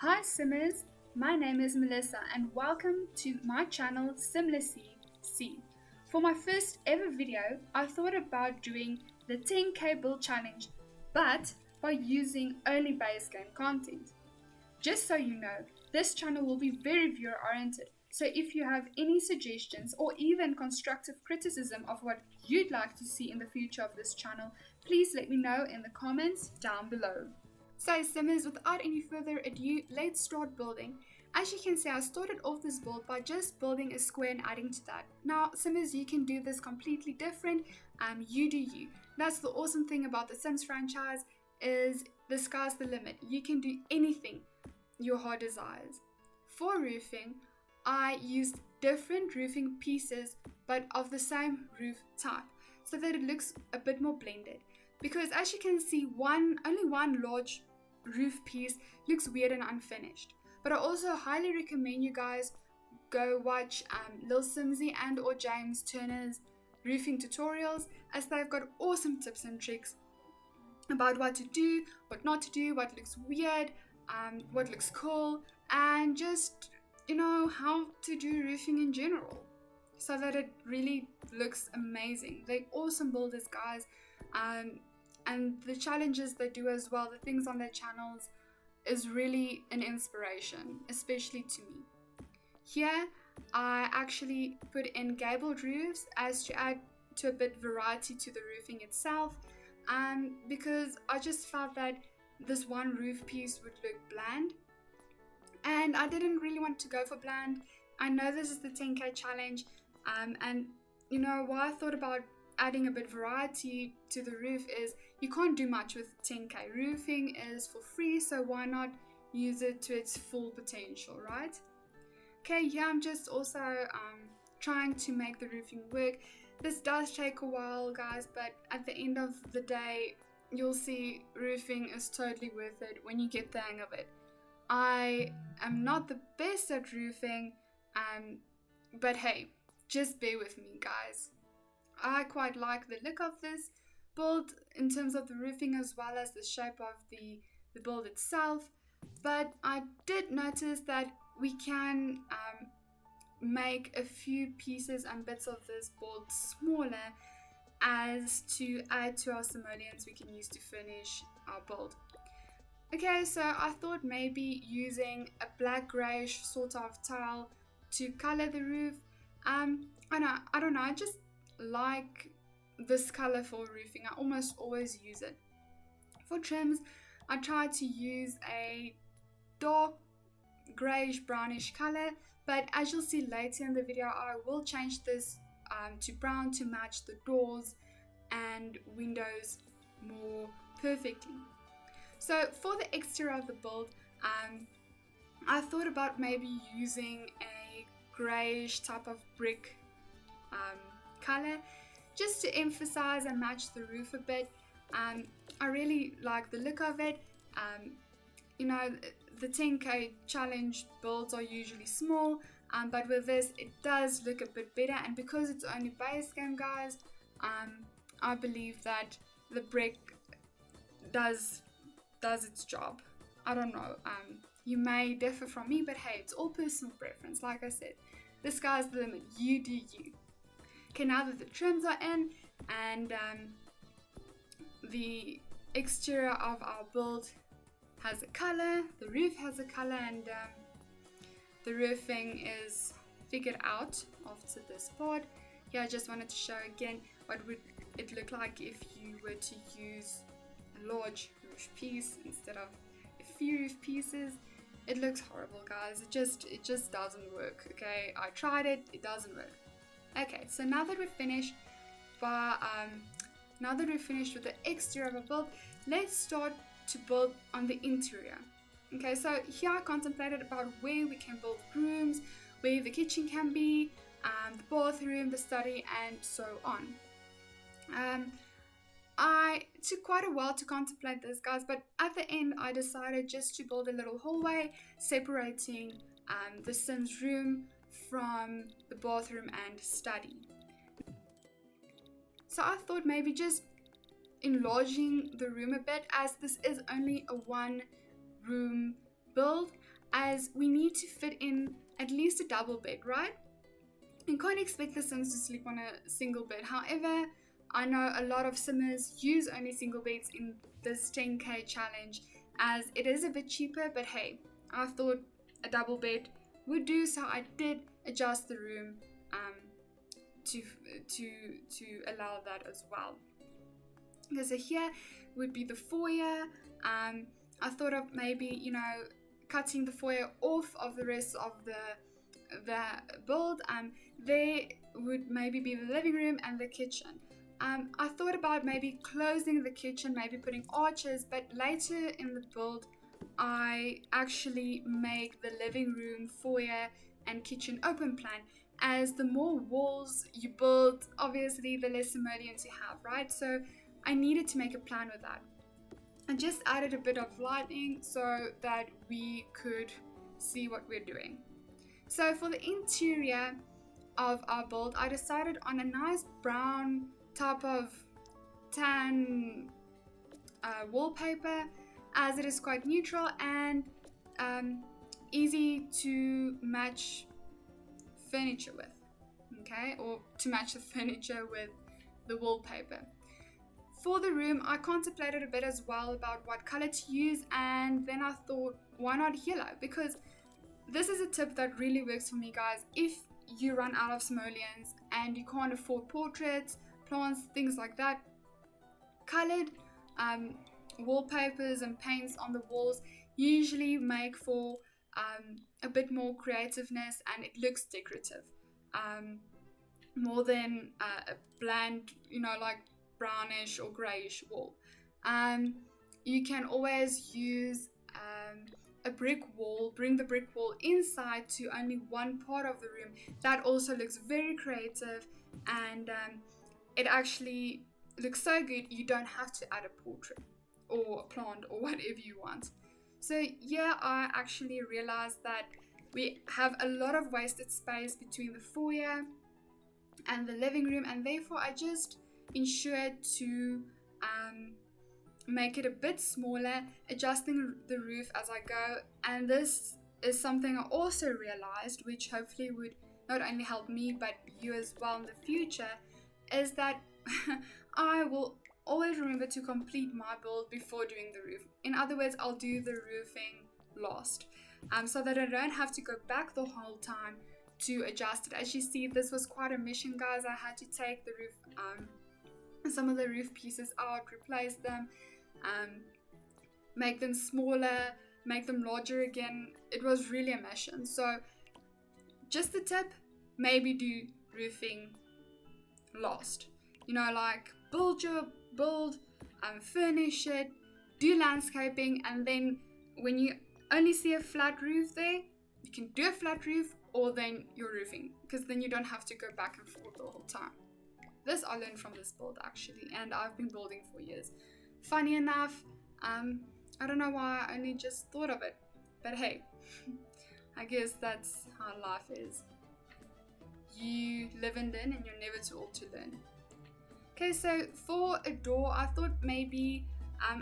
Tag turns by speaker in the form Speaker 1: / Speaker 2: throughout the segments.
Speaker 1: Hi Simmers, my name is Melissa and welcome to my channel Lilsimsie. For my first ever video, I thought about doing the 10k build challenge, but by using only base game content. Just so you know, this channel will be very viewer oriented, so if you have any suggestions or even constructive criticism of what you'd like to see in the future of this channel, please let me know in the comments down below. So Simmers, without any further ado, let's start building. As you can see, I started off this build by just building a square and adding to that. Now Simmers, you can do this completely different, you do you. That's the awesome thing about the Sims franchise, is the sky's the limit. You can do anything your heart desires. For roofing, I used different roofing pieces but of the same roof type, so that it looks a bit more blended. Because as you can see, only one large roof piece looks weird and unfinished. But I also highly recommend you guys go watch Lilsimsie and or James Turner's roofing tutorials, as they've got awesome tips and tricks about what to do, what not to do, what looks weird, what looks cool, and just how to do roofing in general, so that it really looks amazing. They're awesome builders, guys. And the challenges they do as well, the things on their channels, is really an inspiration, especially to me. Here, I actually put in Gabled Roofs as to add to a bit variety to the roofing itself, because I just felt that this one roof piece would look bland, and I didn't really want to go for bland. I know this is the 10k challenge, and why I thought about adding a bit of variety to the roof is you can't do much with 10k. Roofing is for free, so why not use it to its full potential, right? Okay, yeah, I'm just also trying to make the roofing work. This does take a while, guys, but at the end of the day, you'll see roofing is totally worth it when you get the hang of it. I am not the best at roofing, but hey, just bear with me, guys. I quite like the look of this build in terms of the roofing as well as the shape of the build itself, but I did notice that we can make a few pieces and bits of this build smaller as to add to our simoleons we can use to finish our build. Okay, so I thought maybe using a black greyish sort of tile to color the roof. I don't know, I just like this color for roofing. I almost always use it. For trims, I try to use a dark greyish brownish color, but as you'll see later in the video, I will change this to brown to match the doors and windows more perfectly. So for the exterior of the build, I thought about maybe using a greyish type of brick color, just to emphasize and match the roof a bit. I really like the look of it. The 10k challenge builds are usually small, but with this it does look a bit better, and because it's only base game, guys, I believe that the brick does its job. I don't know, you may differ from me, but hey, it's all personal preference. Like I said, the sky's the limit, you do you. Okay, now that the trims are in and the exterior of our build has a color, the roof has a color, and the roofing is figured out after this part. Here I just wanted to show again what would it look like if you were to use a large roof piece instead of a few roof pieces. It looks horrible, guys. It just doesn't work. Okay, I tried it, it doesn't work. Okay, so now that we're finished with the exterior of our build, let's start to build on the interior. Okay, so here I contemplated about where we can build rooms, where the kitchen can be, the bathroom, the study, and so on. I took quite a while to contemplate this, guys, but at the end I decided just to build a little hallway separating the Sims room from the bathroom and study. So I thought maybe just enlarging the room a bit, as this is only a one room build. as we need to fit in at least a double bed, right? You can't expect the Sims to sleep on a single bed. However, I know a lot of Simmers use only single beds in this 10k challenge, as it is a bit cheaper, but hey, I thought a double bed would do, so I did adjust the room to allow that as well. Okay, so here would be the foyer. I thought of maybe, cutting the foyer off of the rest of the build. There would maybe be the living room and the kitchen. I thought about maybe closing the kitchen, maybe putting arches, but later in the build I actually make the living room, foyer and kitchen open plan, as the more walls you build, obviously the less simoleons you have, right? So I needed to make a plan with that. I just added a bit of lighting so that we could see what we're doing. So for the interior of our build, I decided on a nice brown type of tan wallpaper, as it is quite neutral and easy to match furniture with, okay, or to match the furniture with the wallpaper. For the room, I contemplated a bit as well about what color to use, and then I thought, why not yellow? Because this is a tip that really works for me, guys. If you run out of simoleons and you can't afford portraits, plants, things like that, colored wallpapers and paints on the walls usually make for a bit more creativeness, and it looks decorative more than a bland, like brownish or grayish wall. You can always use a brick wall, bring the brick wall inside to only one part of the room. That also looks very creative, and it actually looks so good you don't have to add a portrait or a plant or whatever you want. So yeah, I actually realized that we have a lot of wasted space between the foyer and the living room, and therefore I just ensured to make it a bit smaller, adjusting the roof as I go. And this is something I also realized, which hopefully would not only help me but you as well in the future, is that I will always remember to complete my build before doing the roof. In other words, I'll do the roofing last, so that I don't have to go back the whole time to adjust it. As you see, this was quite a mission, guys. I had to take the roof, some of the roof pieces out, replace them, make them smaller, make them larger again. It was really a mission. So just the tip, maybe do roofing last. Like build your build, furnish it, do landscaping, and then when you only see a flat roof there, you can do a flat roof, or then you're roofing, because then you don't have to go back and forth the whole time. This I learned from this build actually, and I've been building for years. Funny enough, I don't know why I only just thought of it, but hey, I guess that's how life is. You live and learn, and you're never too old to learn. Okay, so for a door, I thought maybe,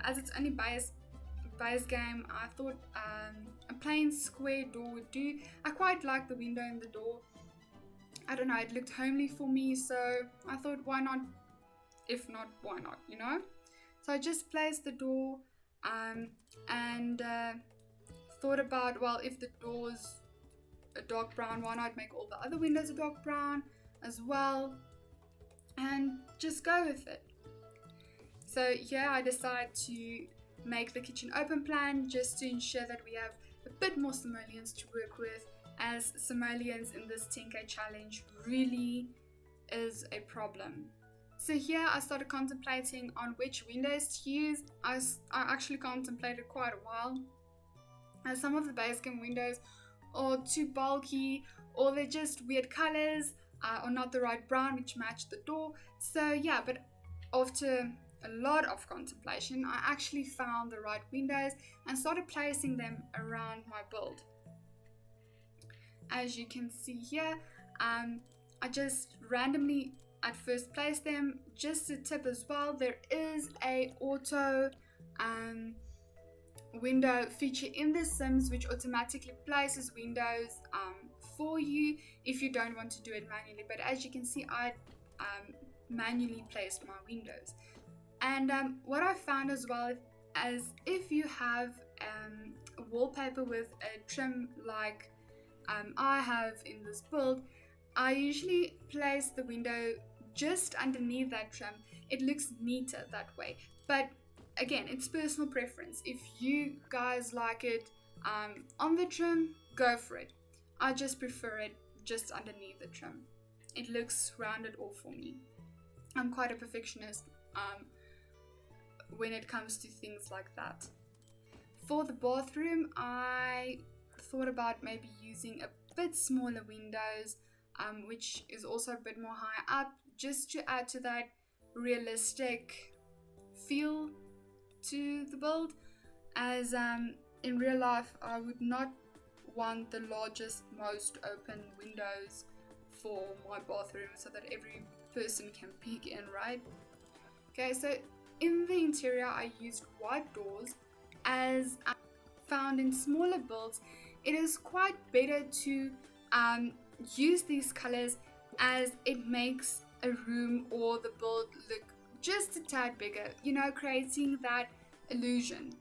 Speaker 1: as it's only base game, I thought a plain square door would do. I quite like the window in the door. I don't know, it looked homely for me, so I thought, why not? If not, why not, So I just placed the door and thought about, well, if the door's a dark brown, why not make all the other windows a dark brown as well, and just go with it. So yeah, I decided to make the kitchen open plan just to ensure that we have a bit more simoleons to work with, as simoleons in this 10k challenge really is a problem. So here I started contemplating on which windows to use. I actually contemplated quite a while, as some of the base game windows are too bulky, or they're just weird colors, or not the right brown which matched the door. So yeah, but after a lot of contemplation, I actually found the right windows and started placing them around my build. As you can see here, I just randomly at first placed them. Just a tip as well, there is a auto window feature in The Sims, which automatically places windows for you if you don't want to do it manually. But as you can see, I manually placed my windows. And what I found as well, as if you have wallpaper with a trim like I have in this build, I usually place the window just underneath that trim. It looks neater that way. But again, it's personal preference. If you guys like it on the trim, go for it. I just prefer it just underneath the trim. It looks rounded off for me. I'm quite a perfectionist when it comes to things like that. For the bathroom, I thought about maybe using a bit smaller windows, which is also a bit more high up, just to add to that realistic feel to the build, as in real life I would not want the largest, most open windows for my bathroom so that every person can peek in, right? Okay, so in the interior I used white doors, as found in smaller builds it is quite better to use these colors, as it makes a room or the build look just a tad bigger, creating that illusion.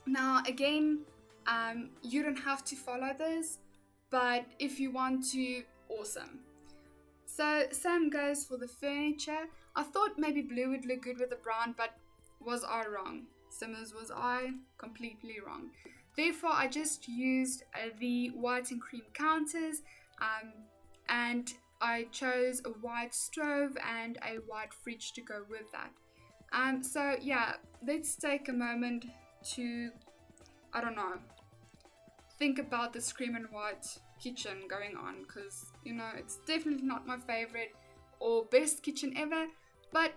Speaker 1: Now again, you don't have to follow this, but if you want to, awesome. So same goes for the furniture. I thought maybe blue would look good with the brown, but was I wrong? Simmers, was I completely wrong? Therefore I just used the white and cream counters, and I chose a white stove and a white fridge to go with that. So yeah, let's take a moment to, I don't know, think about this cream and white kitchen going on, because it's definitely not my favorite or best kitchen ever, but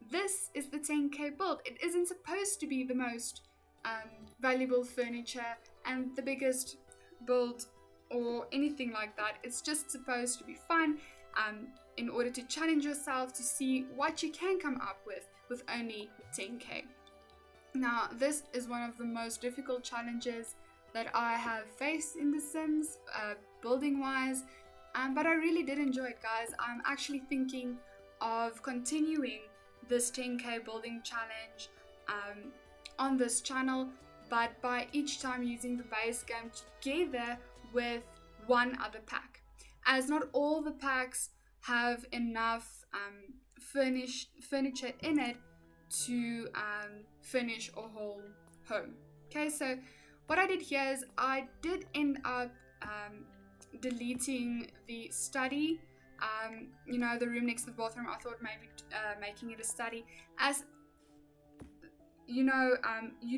Speaker 1: this is the 10k build. It isn't supposed to be the most valuable furniture and the biggest build or anything like that. It's just supposed to be fun, in order to challenge yourself to see what you can come up with only 10k. Now this is one of the most difficult challenges that I have faced in The Sims, building wise, but I really did enjoy it, guys. I'm actually thinking of continuing this 10k building challenge on this channel, but by each time using the base game together with one other pack, as not all the packs have enough furniture in it to finish a whole home. Okay, so what I did here is I did end up deleting the study, the room next to the bathroom. I thought maybe making it a study, as you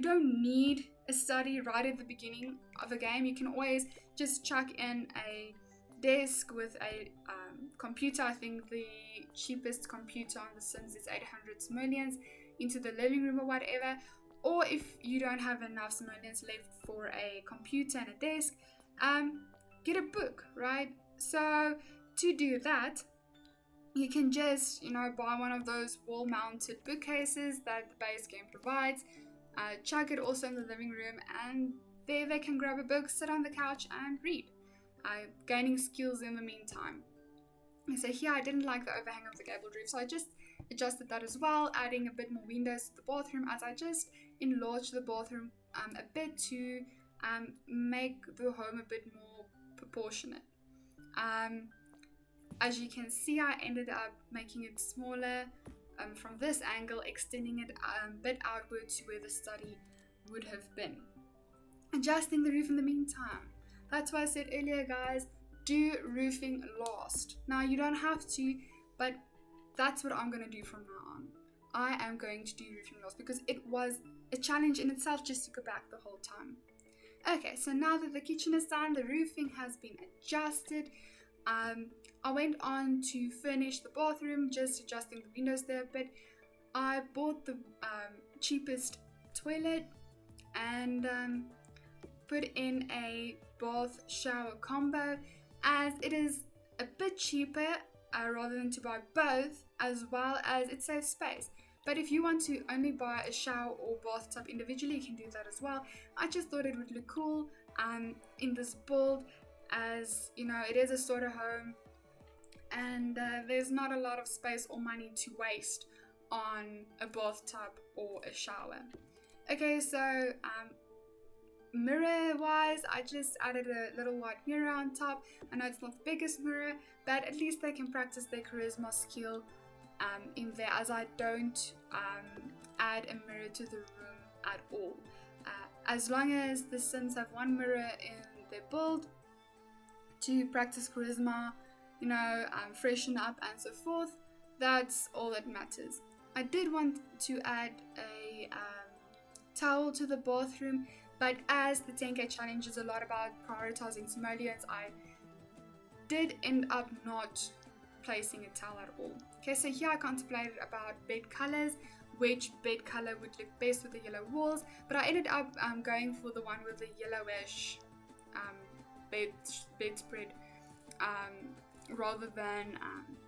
Speaker 1: don't need a study right at the beginning of a game. You can always just chuck in a desk with a computer. I think the cheapest computer on The Sims is 800 simoleons into the living room or whatever. Or if you don't have enough simoleons left for a computer and a desk, get a book, right? So to do that, you can just buy one of those wall-mounted bookcases that the base game provides, chuck it also in the living room, and there they can grab a book, sit on the couch and read, gaining skills in the meantime. So here I didn't like the overhang of the gabled roof, so I just adjusted that as well, adding a bit more windows to the bathroom, as I just enlarged the bathroom a bit to make the home a bit more proportionate. As you can see, I ended up making it smaller from this angle, extending it a bit outward to where the study would have been. Adjusting the roof in the meantime. That's why I said earlier, guys, do roofing last. Now you don't have to, but that's what I'm going to do from now on. I am going to do roofing last because it was a challenge in itself just to go back the whole time. Okay, so now that the kitchen is done, the roofing has been adjusted. I went on to furnish the bathroom, just adjusting the windows there a bit. I bought the cheapest toilet and put in a bath shower combo, as it is a bit cheaper rather than to buy both, as well as it saves space. But if you want to only buy a shower or bathtub individually, you can do that as well. I just thought it would look cool in this build, as you know, it is a starter home, and there's not a lot of space or money to waste on a bathtub or a shower. Okay, so mirror wise, I just added a little white mirror on top. I know it's not the biggest mirror, but at least they can practice their charisma skill in there, as I don't add a mirror to the room at all. As long as the Sims have one mirror in their build to practice charisma, you know, freshen up and so forth, that's all that matters. I did want to add a towel to the bathroom, but as the 10K challenge is a lot about prioritizing simoleons, I did end up not placing a towel at all. Okay, so here I contemplated about bed colors, which bed color would look best with the yellow walls, but I ended up going for the one with the yellowish bedspread rather than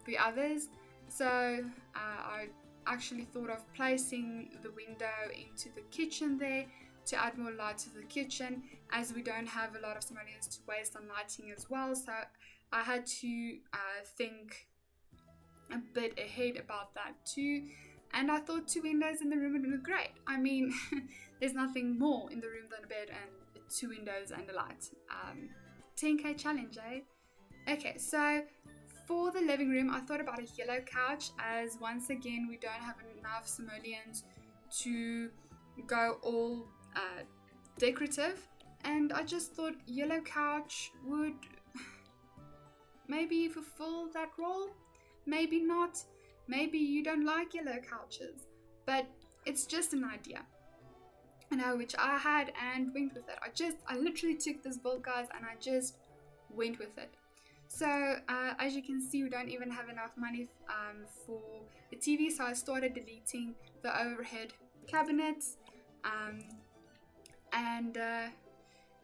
Speaker 1: the others. So I actually thought of placing the window into the kitchen there to add more light to the kitchen, as we don't have a lot of simoleons to waste on lighting as well. So I had to think a bit ahead about that too, and I thought 2 windows in the room would look great. I mean, there's nothing more in the room than a bed and 2 windows and a light. 10K challenge, eh? Okay, so for the living room, I thought about a yellow couch, as once again we don't have enough simoleons to go all decorative, and I just thought yellow couch would maybe fulfill that role. Maybe not. Maybe you don't like yellow couches, but it's just an idea, you know, which I had and went with it. I literally took this build, guys, and I just went with it. So as you can see, we don't even have enough money for the TV, so I started deleting the overhead cabinets and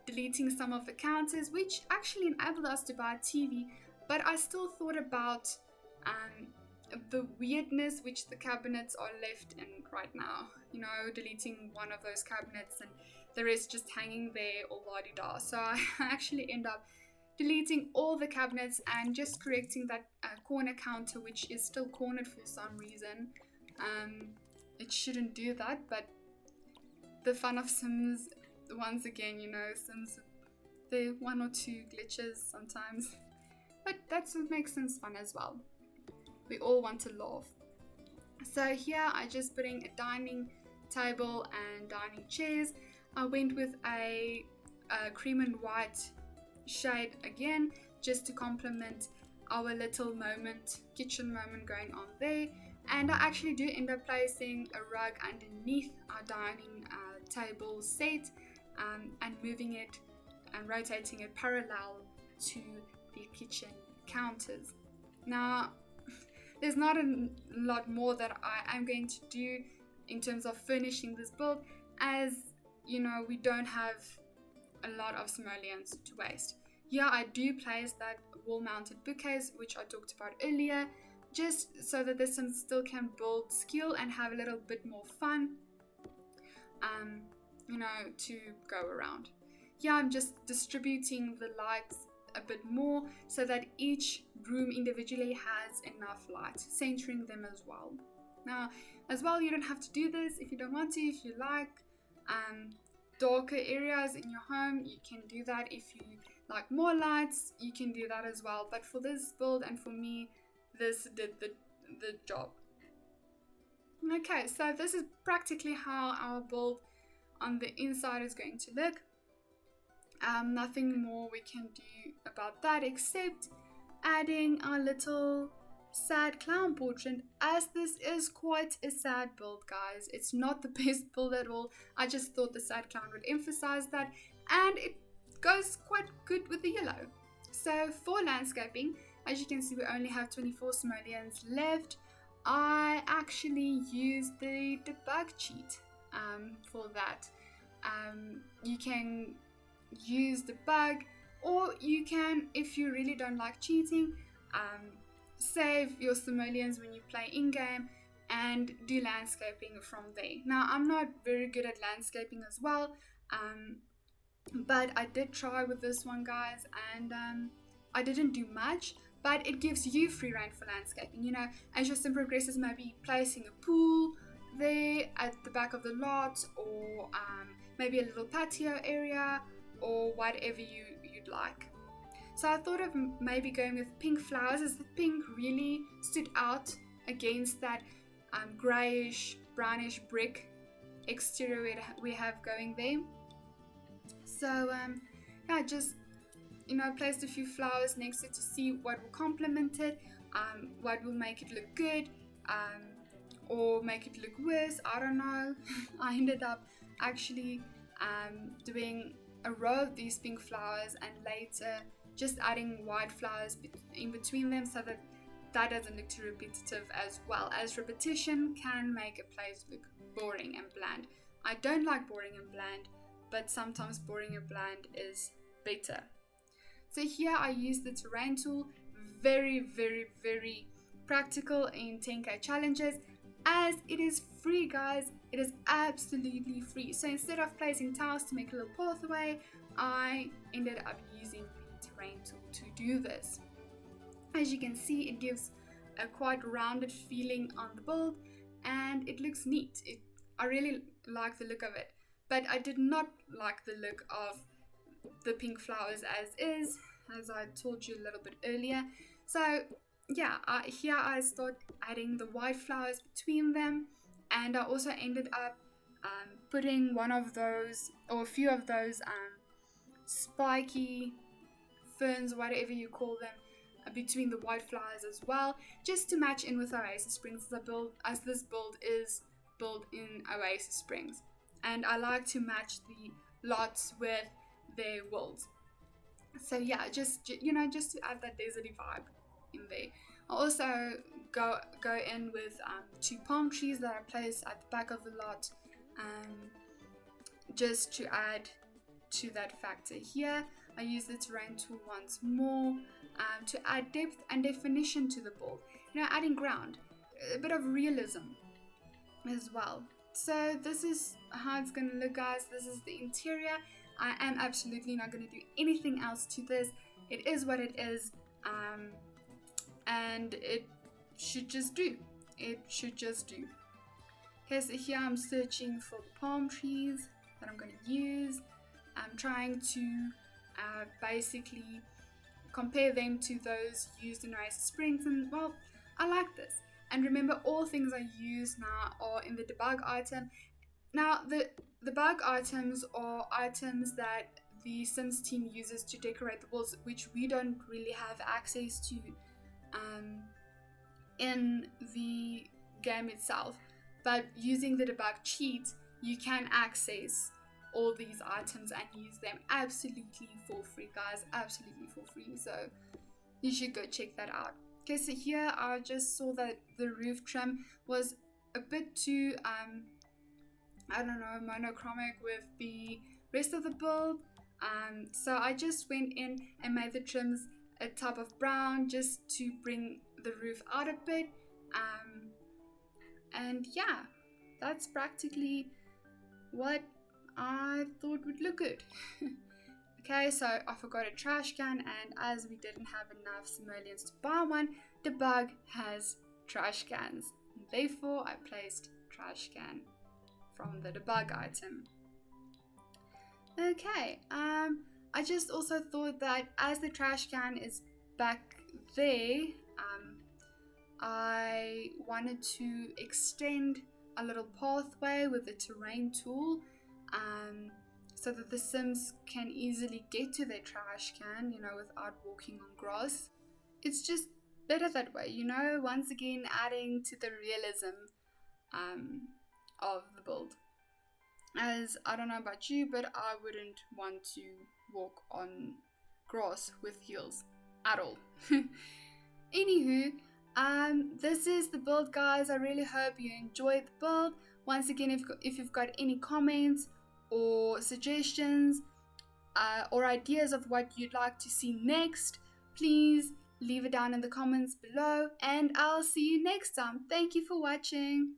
Speaker 1: deleting some of the counters, which actually enabled us to buy a TV. But I still thought about the weirdness which the cabinets are left in right now, you know, deleting one of those cabinets and the rest just hanging there all la-di-da. So I actually end up deleting all the cabinets and just correcting that corner counter, which is still cornered for some reason. It shouldn't do that, but the fun of Sims, once again, you know, Sims, there are 1 or 2 glitches sometimes, but that's what makes Sims fun as well. We all want to laugh. So here I just putting a dining table and dining chairs. I went with a cream and white shade again, just to complement our little kitchen moment going on there. And I actually do end up placing a rug underneath our dining table set and moving it and rotating it parallel to the kitchen counters. Now, there's not a lot more that I am going to do in terms of furnishing this build, as you know, we don't have a lot of simoleons to waste. Yeah, I do place that wall-mounted bookcase, which I talked about earlier, just so that the Sims still can build skill and have a little bit more fun, you know, to go around. Yeah, I'm just distributing the lights a bit more so that each room individually has enough light, centering them as well. Now, as well, you don't have to do this if you don't want to. If you like darker areas in your home, you can do that. If you like more lights, you can do that as well. But for this build and for me, this did the job. Okay, so this is practically how our build on the inside is going to look. Nothing more we can do about that except adding our little sad clown portrait, as this is quite a sad build, guys. It's not the best build at all. I just thought the sad clown would emphasize that, and it goes quite good with the yellow. So for landscaping, as you can see, we only have 24 simoleons left. I actually used the debug cheat for that. You can use the bug, or you can, if you really don't like cheating, save your simoleons when you play in-game and do landscaping from there. Now, I'm not very good at landscaping as well, but I did try with this one, guys, and I didn't do much, but it gives you free reign for landscaping. You know, as your sim progresses, maybe placing a pool there at the back of the lot, or maybe a little patio area, or whatever you'd like. So I thought of maybe going with pink flowers, as the pink really stood out against that greyish, brownish brick exterior we have going there. So yeah, just placed a few flowers next to it to see what will complement it, what will make it look good, or make it look worse. I don't know. I ended up actually doing a row of these pink flowers, and later just adding white flowers in between them, so that doesn't look too repetitive, as well, as repetition can make a place look boring and bland. I don't like boring and bland, but sometimes boring and bland is better. So here I use the terrain tool, very, very, very practical in 10k challenges, as it is free, guys. It is absolutely free. So instead of placing tiles to make a little pathway, I ended up using the terrain tool to do this. As you can see, it gives a quite rounded feeling on the build, and it looks neat. I really like the look of it, but I did not like the look of the pink flowers as is, as I told you a little bit earlier. So yeah, here I start adding the white flowers between them, and I also ended up putting one of those, or a few of those spiky ferns, whatever you call them, between the white flowers as well, just to match in with Oasis Springs, as this build is built in Oasis Springs, and I like to match the lots with their worlds. So yeah, just to add that deserty vibe in there. I also go in with 2 palm trees that I place at the back of the lot, just to add to that factor. Here I use the terrain tool once more to add depth and definition to the build, adding ground, a bit of realism as well. So this is how it's gonna look, guys. This is the interior. I am absolutely not going to do anything else to this. It is what it is, and it should just do. Okay, so here I'm searching for the palm trees that I'm going to use. I'm trying to basically compare them to those used in Oasis Springs, and well, I like this. And remember, all things I use now are in the debug item. Now, the bug items are items that the Sims team uses to decorate the walls, which we don't really have access to in the game itself. But using the debug cheat, you can access all these items and use them absolutely for free, guys. Absolutely for free. So you should go check that out. Okay, so here I just saw that the roof trim was a bit too monochromatic with the rest of the build, so I just went in and made the trims a type of brown, just to bring the roof out a bit, and yeah, that's practically what I thought would look good. Okay, so I forgot a trash can, and as we didn't have enough simoleons to buy one, Debug has trash cans, and therefore I placed trash can from the debug item. Okay, I just also thought that as the trash can is back there, I wanted to extend a little pathway with the terrain tool, so that the Sims can easily get to their trash can, without walking on grass. It's just better that way, once again adding to the realism of the build. As I don't know about you, but I wouldn't want to walk on grass with heels at all. Anywho, this is the build, guys. I really hope you enjoyed the build. Once again, if you've got any comments or suggestions or ideas of what you'd like to see next, please leave it down in the comments below, and I'll see you next time. Thank you for watching.